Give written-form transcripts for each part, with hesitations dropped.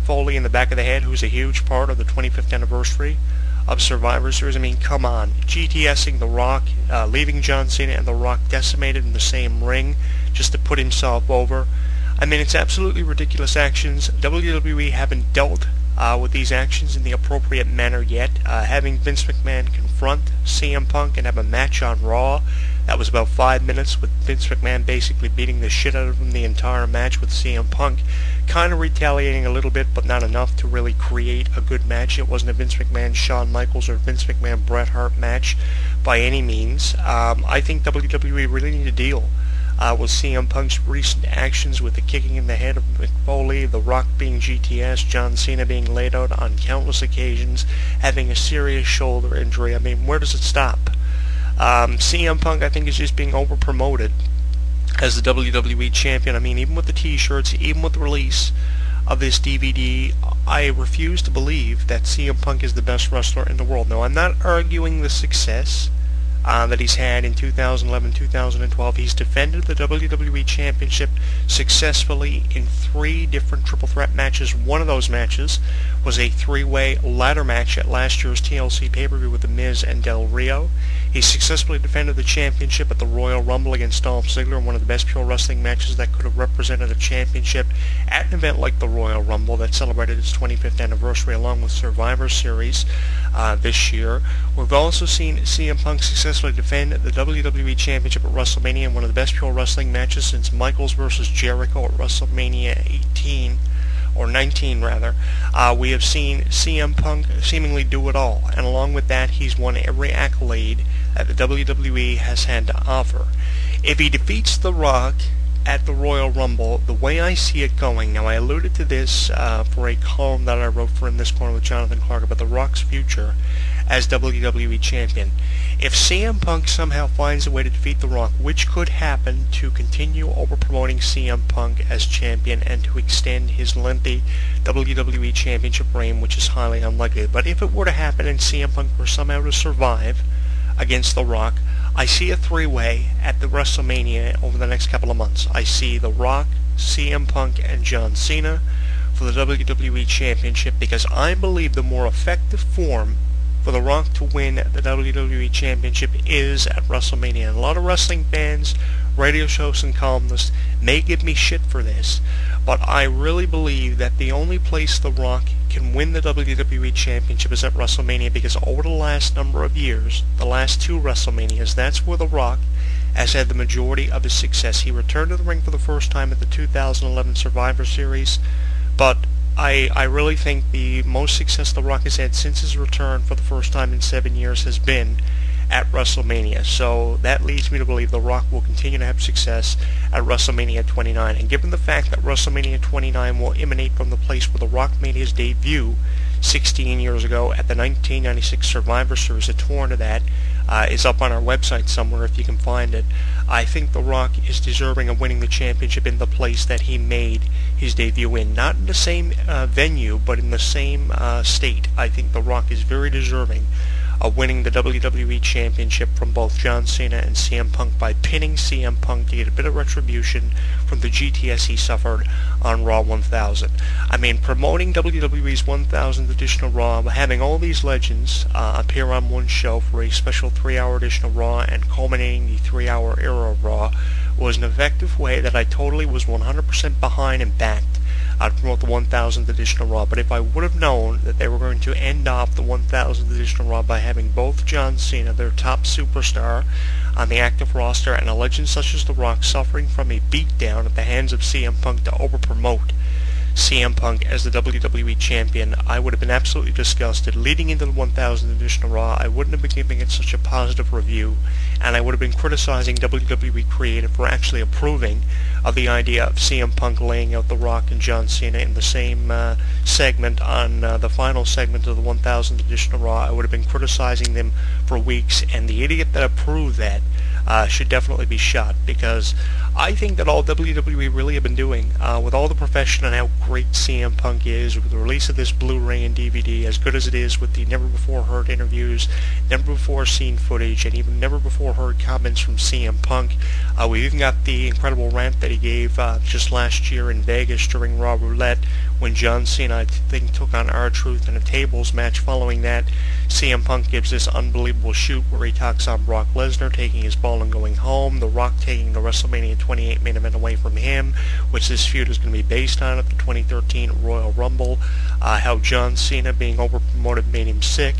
Foley in the back of the head, who's a huge part of the 25th anniversary of Survivor Series. I mean, come on. GTSing The Rock, leaving John Cena and The Rock decimated in the same ring just to put himself over. I mean, it's absolutely ridiculous actions. WWE haven't dealt with these actions in the appropriate manner yet. Having Vince McMahon confront CM Punk and have a match on Raw, that was about 5 minutes, with Vince McMahon basically beating the shit out of him the entire match, with CM Punk kind of retaliating a little bit, but not enough to really create a good match. It wasn't a Vince McMahon Shawn Michaels or Vince McMahon Bret Hart match by any means. I think WWE really need to deal with CM Punk's recent actions, with the kicking in the head of Mick Foley, The Rock being GTS, John Cena being laid out on countless occasions, having a serious shoulder injury. I mean, where does it stop? CM Punk, I think, is just being over-promoted as the WWE Champion. I mean, even with the t-shirts, even with the release of this DVD, I refuse to believe that CM Punk is the best wrestler in the world. Now, I'm not arguing the success that he's had in 2011, 2012. He's defended the WWE Championship successfully in 3 different triple threat matches. One of those matches was a 3-way ladder match at last year's TLC pay-per-view with The Miz and Del Rio. He successfully defended the championship at the Royal Rumble against Dolph Ziggler in one of the best pure wrestling matches that could have represented a championship at an event like the Royal Rumble that celebrated its 25th anniversary, along with Survivor Series this year. We've also seen CM Punk successfully defend the WWE Championship at WrestleMania in one of the best pure wrestling matches since Michaels vs. Jericho at WrestleMania 18. Or 19 rather. We have seen CM Punk seemingly do it all, and along with that, he's won every accolade that the WWE has had to offer. If he defeats The Rock at the Royal Rumble, the way I see it going, now I alluded to this for a column that I wrote for In This Corner with Jonathan Clarke about The Rock's future as WWE Champion. If CM Punk somehow finds a way to defeat The Rock, which could happen, to continue over-promoting CM Punk as champion and to extend his lengthy WWE Championship reign, which is highly unlikely. But if it were to happen and CM Punk were somehow to survive against The Rock, I see a 3-way at the WrestleMania over the next couple of months. I see The Rock, CM Punk, and John Cena for the WWE Championship, because I believe the more effective form for The Rock to win the WWE Championship is at WrestleMania. And a lot of wrestling fans, radio shows, and columnists may give me shit for this, but I really believe that the only place The Rock can win the WWE Championship is at WrestleMania, because over the last number of years, the last 2 WrestleManias, that's where The Rock has had the majority of his success. He returned to the ring for the first time at the 2011 Survivor Series, but I really think the most success The Rock has had since his return for the first time in 7 years has been at WrestleMania. So that leads me to believe The Rock will continue to have success at WrestleMania 29. And given the fact that WrestleMania 29 will emanate from the place where The Rock made his debut 16 years ago at the 1996 Survivor Series, a tour of that is up on our website somewhere if you can find it. I think The Rock is deserving of winning the championship in the place that he made his debut in. Not in the same venue, but in the same state. I think The Rock is very deserving of winning the WWE Championship from both John Cena and CM Punk by pinning CM Punk to get a bit of retribution from the GTS he suffered on Raw 1000. I mean, promoting WWE's 1000th edition of Raw, having all these legends appear on one show for a special 3-hour edition of Raw and culminating the 3-hour era of Raw was an effective way that I totally was 100% behind and backed to promote the 1000th edition of Raw. But if I would have known that they were going to end off the 1000th edition of Raw by having both John Cena, their top superstar on the active roster, and a legend such as The Rock suffering from a beatdown at the hands of CM Punk to over-promote CM Punk as the WWE Champion, I would have been absolutely disgusted. Leading into the 1000th edition of Raw, I wouldn't have been giving it such a positive review, and I would have been criticizing WWE Creative for actually approving of the idea of CM Punk laying out The Rock and John Cena in the same segment on the final segment of the 1000th edition of Raw. I would have been criticizing them for weeks, and the idiot that approved that should definitely be shot, because I think that all WWE really have been doing, with all the profession and how great CM Punk is, with the release of this Blu-ray and DVD, as good as it is with the never-before-heard interviews, never-before-seen footage, and even never-before-heard comments from CM Punk. We've even got the incredible rant that he gave just last year in Vegas during Raw Roulette, when John Cena, I think, took on R-Truth in a tables match. Following that, CM Punk gives this unbelievable shoot where he talks on Brock Lesnar taking his ball and going home, The Rock taking the WrestleMania 28 main event away from him, which this feud is going to be based on at the 2013 Royal Rumble, how John Cena being over-promoted made him sick.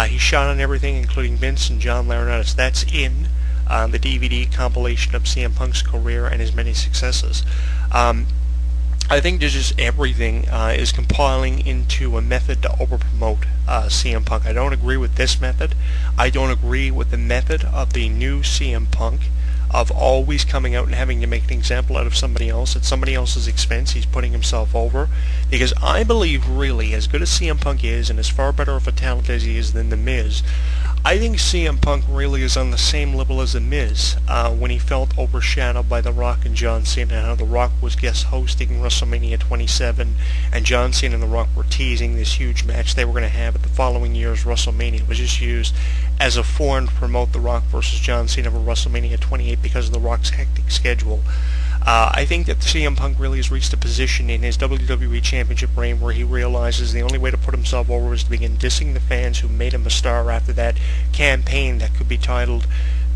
He shot on everything, including Vince and John Laurinaitis. That's in the DVD compilation of CM Punk's career and his many successes. I think there's just everything is compiling into a method to overpromote CM Punk. I don't agree with this method. I don't agree with the method of the new CM Punk of always coming out and having to make an example out of somebody else at somebody else's expense. He's putting himself over. Because I believe, really, as good as CM Punk is, and as far better of a talent as he is than The Miz, I think CM Punk really is on the same level as The Miz when he felt overshadowed by The Rock and John Cena, and how The Rock was guest hosting WrestleMania 27, and John Cena and The Rock were teasing this huge match they were going to have at the following year's WrestleMania. It was just used as a forum to promote The Rock versus John Cena for WrestleMania 28 because of The Rock's hectic schedule. I think that CM Punk really has reached a position in his WWE Championship reign where he realizes the only way to put himself over is to begin dissing the fans who made him a star after that campaign that could be titled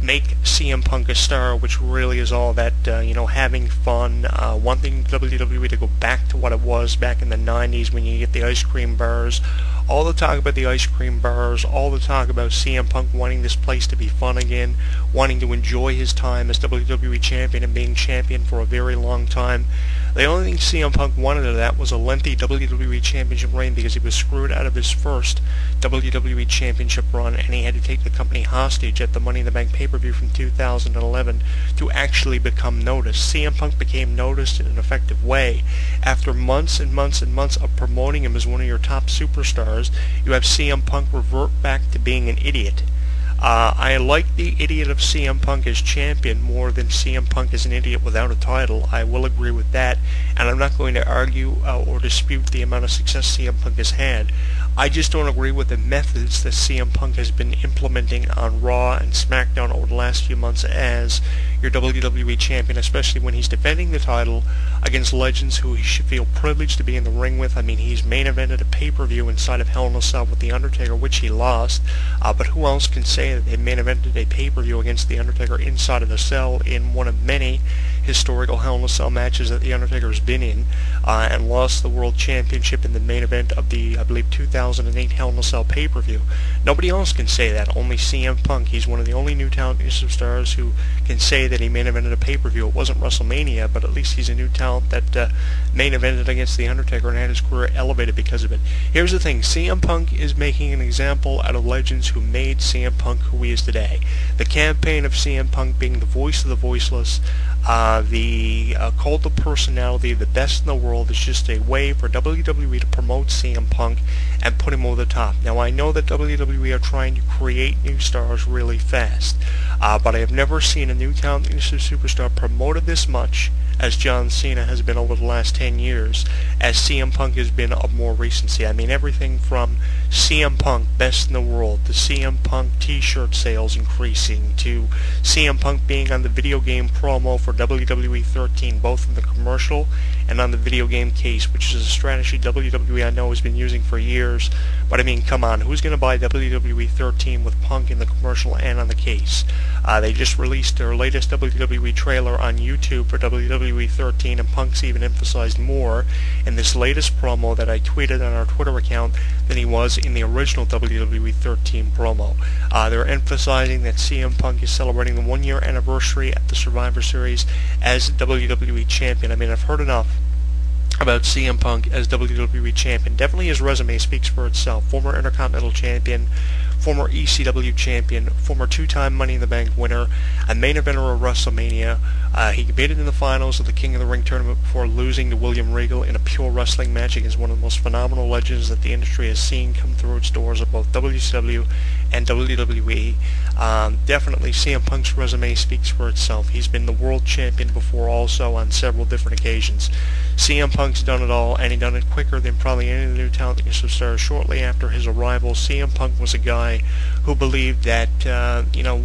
Make CM Punk a Star, which really is all that, having fun, wanting WWE to go back to what it was back in the 90s when you get the ice cream bars. All the talk about the ice cream bars, all the talk about CM Punk wanting this place to be fun again, wanting to enjoy his time as WWE Champion and being champion for a very long time. The only thing CM Punk wanted of that was a lengthy WWE Championship reign because he was screwed out of his first WWE Championship run, and he had to take the company hostage at the Money in the Bank pay-per-view from 2011 to actually become noticed. CM Punk became noticed in an effective way. After months and months and months of promoting him as one of your top superstars, you have CM Punk revert back to being an idiot. I like the idiot of CM Punk as champion more than CM Punk as an idiot without a title. I will agree with that, and I'm not going to argue or dispute the amount of success CM Punk has had. I just don't agree with the methods that CM Punk has been implementing on Raw and SmackDown over the last few months as your WWE champion, especially when he's defending the title against legends who he should feel privileged to be in the ring with. I mean, he's main evented a pay-per-view inside of Hell in a Cell with The Undertaker, which he lost, but who else can say that they main evented a pay-per-view against The Undertaker inside of the cell in one of many historical Hell in a Cell matches that The Undertaker's been in, and lost the World Championship in the main event of the, I believe, 2008 Hell in a Cell pay-per-view. Nobody else can say that, only CM Punk. He's one of the only new talent superstars who can say that he main evented a pay-per-view. It wasn't WrestleMania, but at least he's a new talent that main evented against The Undertaker and had his career elevated because of it. Here's the thing, CM Punk is making an example out of legends who made CM Punk who he is today. The campaign of CM Punk being the voice of the voiceless, the cult of personality, the best in the world, is just a way for WWE to promote CM Punk and put him over the top. Now, I know that WWE are trying to create new stars really fast, but I have never seen a new talent superstar promoted this much as John Cena has been over the last 10 years, as CM Punk has been of more recency. I mean, everything from CM Punk, best in the world, to CM Punk t-shirt sales increasing, to CM Punk being on the video game promo for WWE 13, both in the commercial and on the video game case, which is a strategy WWE I know has been using for years. But I mean, come on, who's going to buy WWE 13 with Punk in the commercial and on the case? They just released their latest WWE trailer on YouTube for WWE 13, and Punk's even emphasized more in this latest promo that I tweeted on our Twitter account than he was in the original WWE 13 promo. They're emphasizing that CM Punk is celebrating the 1-year anniversary at the Survivor Series as WWE Champion. I mean, I've heard enough about CM Punk as WWE Champion. Definitely his resume speaks for itself. Former Intercontinental Champion, former ECW champion, former two-time Money in the Bank winner, a main eventer of WrestleMania. He competed in the finals of the King of the Ring tournament before losing to William Regal in a pure wrestling match against one of the most phenomenal legends that the industry has seen come through its doors of both WCW and WWE. Definitely CM Punk's resume speaks for itself. He's been the world champion before also on several different occasions. CM Punk's done it all, and he done it quicker than probably any of the new talent superstars. Shortly after his arrival, CM Punk was a guy who believed that,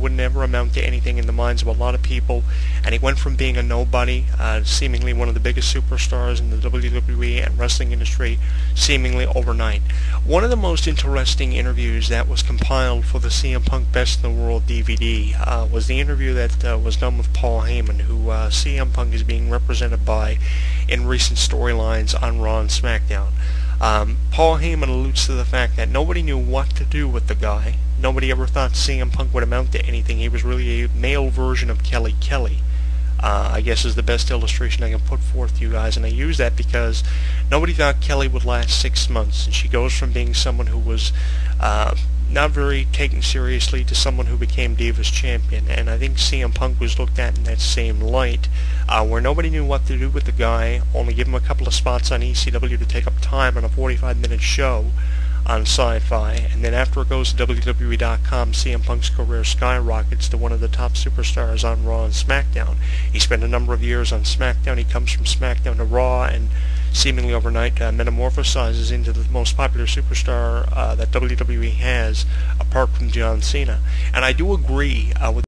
would never amount to anything in the minds of a lot of people, and he went from being a nobody, seemingly one of the biggest superstars in the WWE and wrestling industry, seemingly overnight. One of the most interesting interviews that was compiled for the CM Punk Best in the World DVD was the interview that was done with Paul Heyman, who CM Punk is being represented by in recent storylines on Raw and SmackDown. Paul Heyman alludes to the fact that nobody knew what to do with the guy. Nobody ever thought CM Punk would amount to anything. He was really a male version of Kelly Kelly. I guess is the best illustration I can put forth to you guys, and I use that because nobody thought Kelly would last 6 months, and she goes from being someone who was not very taken seriously to someone who became Divas Champion, and I think CM Punk was looked at in that same light, where nobody knew what to do with the guy, only give him a couple of spots on ECW to take up time on a 45-minute show on Sci-Fi, and then after it goes to WWE.com, CM Punk's career skyrockets to one of the top superstars on Raw and SmackDown. He spent a number of years on SmackDown. He comes from SmackDown to Raw, and seemingly overnight metamorphosizes into the most popular superstar that WWE has, apart from John Cena. And I do agree with